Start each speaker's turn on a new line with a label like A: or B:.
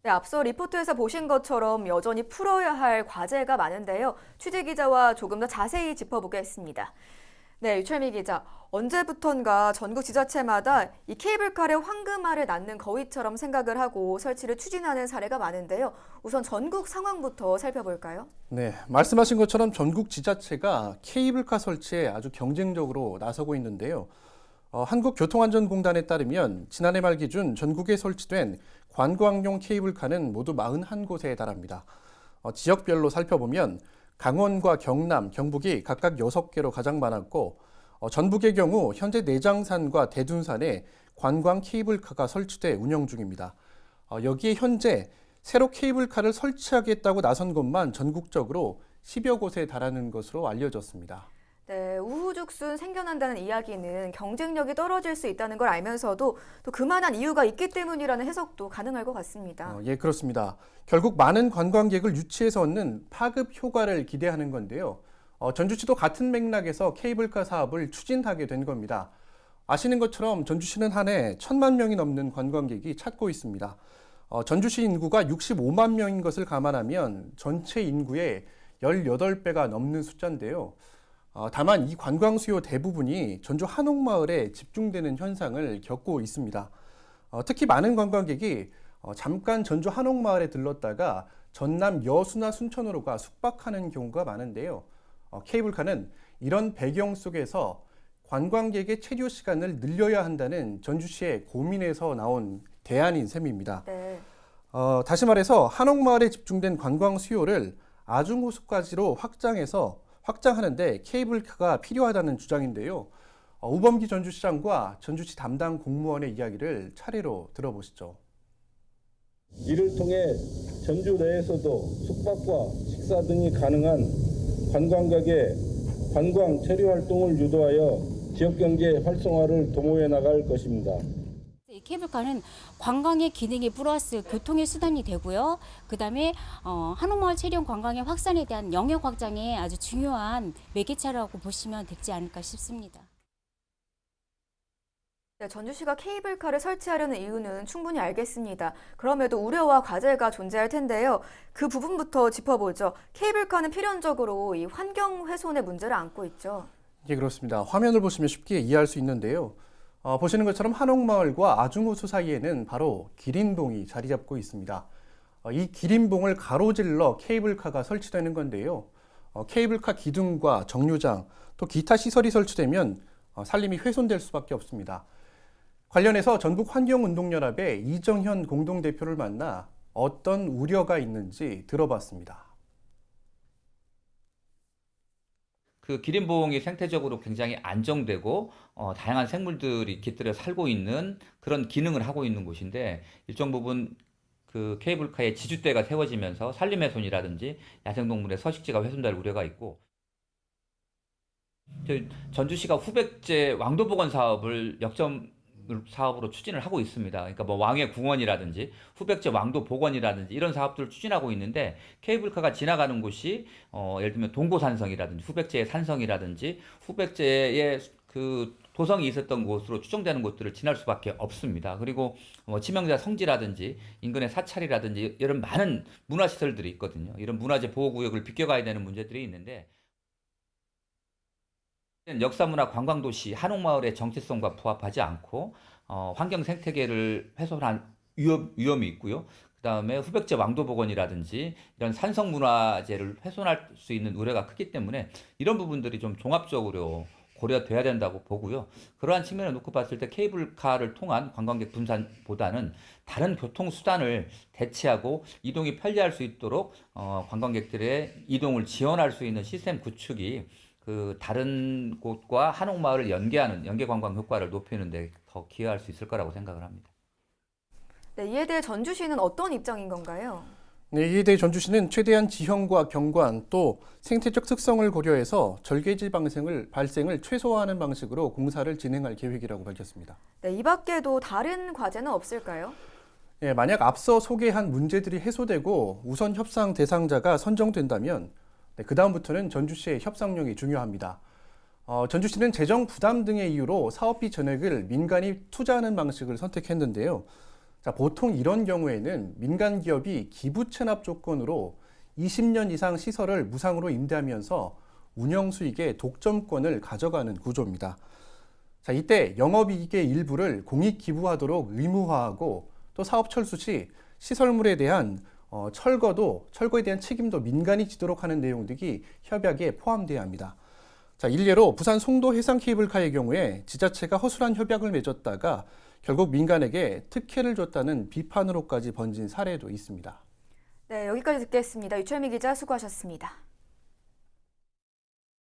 A: 네, 앞서 리포트에서 보신 것처럼 여전히 풀어야 할 과제가 많은데요. 취재 기자와 조금 더 자세히 짚어보겠습니다. 네, 유철미 기자. 언제부턴가 전국 지자체마다 이 케이블카를 황금알을 낳는 거위처럼 생각을 하고 설치를 추진하는 사례가 많은데요. 우선 전국 상황부터 살펴볼까요?
B: 네, 말씀하신 것처럼 전국 지자체가 케이블카 설치에 아주 경쟁적으로 나서고 있는데요. 한국교통안전공단에 따르면 지난해 말 기준 전국에 설치된 관광용 케이블카는 모두 41곳에 달합니다. 지역별로 살펴보면 강원과 경남, 경북이 각각 6개로 가장 많았고 전북의 경우 현재 내장산과 대둔산에 관광 케이블카가 설치돼 운영 중입니다. 여기에 현재 새로 케이블카를 설치하겠다고 나선 곳만 전국적으로 10여 곳에 달하는 것으로 알려졌습니다.
A: 네, 우후죽순 생겨난다는 이야기는 경쟁력이 떨어질 수 있다는 걸 알면서도 또 그만한 이유가 있기 때문이라는 해석도 가능할 것 같습니다.
B: 예, 그렇습니다. 결국 많은 관광객을 유치해서 얻는 파급 효과를 기대하는 건데요. 전주시도 같은 맥락에서 케이블카 사업을 추진하게 된 겁니다. 아시는 것처럼 전주시는 한 해 1,000만 명이 넘는 관광객이 찾고 있습니다. 전주시 인구가 65만 명인 것을 감안하면 전체 인구의 18배가 넘는 숫자인데요. 다만 이 관광 수요 대부분이 전주 한옥마을에 집중되는 현상을 겪고 있습니다. 특히 많은 관광객이 잠깐 전주 한옥마을에 들렀다가 전남 여수나 순천으로 가 숙박하는 경우가 많은데요. 케이블카는 이런 배경 속에서 관광객의 체류 시간을 늘려야 한다는 전주시의 고민에서 나온 대안인 셈입니다.
A: 네.
B: 다시 말해서 한옥마을에 집중된 관광 수요를 아중호수까지로 확장하는데 케이블카가 필요하다는 주장인데요. 우범기 전주시장과 전주시 담당 공무원의 이야기를 차례로 들어보시죠.
C: 이를 통해 전주 내에서도 숙박과 식사 등이 가능한 관광객의 관광 체류 활동을 유도하여 지역 경제 활성화를 도모해 나갈 것입니다.
D: 이 케이블카는 관광의 기능이 플러스 교통의 수단이 되고요. 그다음에 한옥마을 체험 관광의 확산에 대한 영역 확장에 아주 중요한 매개체라고 보시면 되지 않을까 싶습니다.
A: 네, 전주시가 케이블카를 설치하려는 이유는 충분히 알겠습니다. 그럼에도 우려와 과제가 존재할 텐데요. 그 부분부터 짚어보죠. 케이블카는 필연적으로 이 환경 훼손의 문제를 안고 있죠.
B: 예, 그렇습니다. 화면을 보시면 쉽게 이해할 수 있는데요. 보시는 것처럼 한옥마을과 아중호수 사이에는 바로 기린봉이 자리 잡고 있습니다. 이 기린봉을 가로질러 케이블카가 설치되는 건데요. 케이블카 기둥과 정류장, 또 기타 시설이 설치되면 산림이 훼손될 수밖에 없습니다. 관련해서 전국환경운동연합의 이정현 공동대표를 만나 어떤 우려가 있는지 들어봤습니다.
E: 그 기린봉이 생태적으로 굉장히 안정되고 다양한 생물들이 깃들여 살고 있는 그런 기능을 하고 있는 곳인데 일정 부분 그 케이블카의 지주대가 세워지면서 산림훼손이라든지 야생동물의 서식지가 훼손될 우려가 있고 전주시가 후백제 왕도복원 사업을 역점 사업으로 추진을 하고 있습니다. 그러니까 뭐 왕의 궁원이라든지 후백제 왕도 복원이라든지 이런 사업들을 추진하고 있는데 케이블카가 지나가는 곳이 예를 들면 동고산성이라든지 후백제의 산성이라든지 후백제의 그 도성이 있었던 곳으로 추정되는 곳들을 지날 수밖에 없습니다. 그리고 치명자 성지라든지 인근의 사찰이라든지 이런 많은 문화시설들이 있거든요. 이런 문화재 보호구역을 비껴가야 되는 문제들이 있는데 역사문화 관광도시 한옥마을의 정체성과 부합하지 않고 환경 생태계를 훼손한 위험이 있고요. 그다음에 후백제 왕도복원이라든지 이런 산성문화재를 훼손할 수 있는 우려가 크기 때문에 이런 부분들이 좀 종합적으로 고려돼야 된다고 보고요. 그러한 측면을 놓고 봤을 때 케이블카를 통한 관광객 분산보다는 다른 교통수단을 대체하고 이동이 편리할 수 있도록 관광객들의 이동을 지원할 수 있는 시스템 구축이 그 다른 곳과 한옥마을을 연계하는 연계관광 효과를 높이는 데 더 기여할 수 있을 거라고 생각을 합니다.
A: 네, 이에 대해 전주시는 어떤 입장인 건가요?
B: 네, 이에 대해 전주시는 최대한 지형과 경관 또 생태적 특성을 고려해서 절개지 발생을 최소화하는 방식으로 공사를 진행할 계획이라고 밝혔습니다.
A: 네, 이 밖에도 다른 과제는 없을까요?
B: 예, 만약 앞서 소개한 문제들이 해소되고 우선 협상 대상자가 선정된다면 그 다음부터는 전주시의 협상력이 중요합니다. 전주시는 재정 부담 등의 이유로 사업비 전액을 민간이 투자하는 방식을 선택했는데요. 자, 보통 이런 경우에는 민간 기업이 기부 체납 조건으로 20년 이상 시설을 무상으로 임대하면서 운영 수익의 독점권을 가져가는 구조입니다. 자, 이때 영업이익의 일부를 공익 기부하도록 의무화하고 또 사업 철수 시 시설물에 대한 철거에 대한 책임도 민간이 지도록 하는 내용들이 협약에 포함되어야 합니다. 자, 일례로 부산 송도 해상 케이블카의 경우에 지자체가 허술한 협약을 맺었다가 결국 민간에게 특혜를 줬다는 비판으로까지 번진 사례도 있습니다.
A: 네, 여기까지 듣겠습니다. 유철미 기자 수고하셨습니다.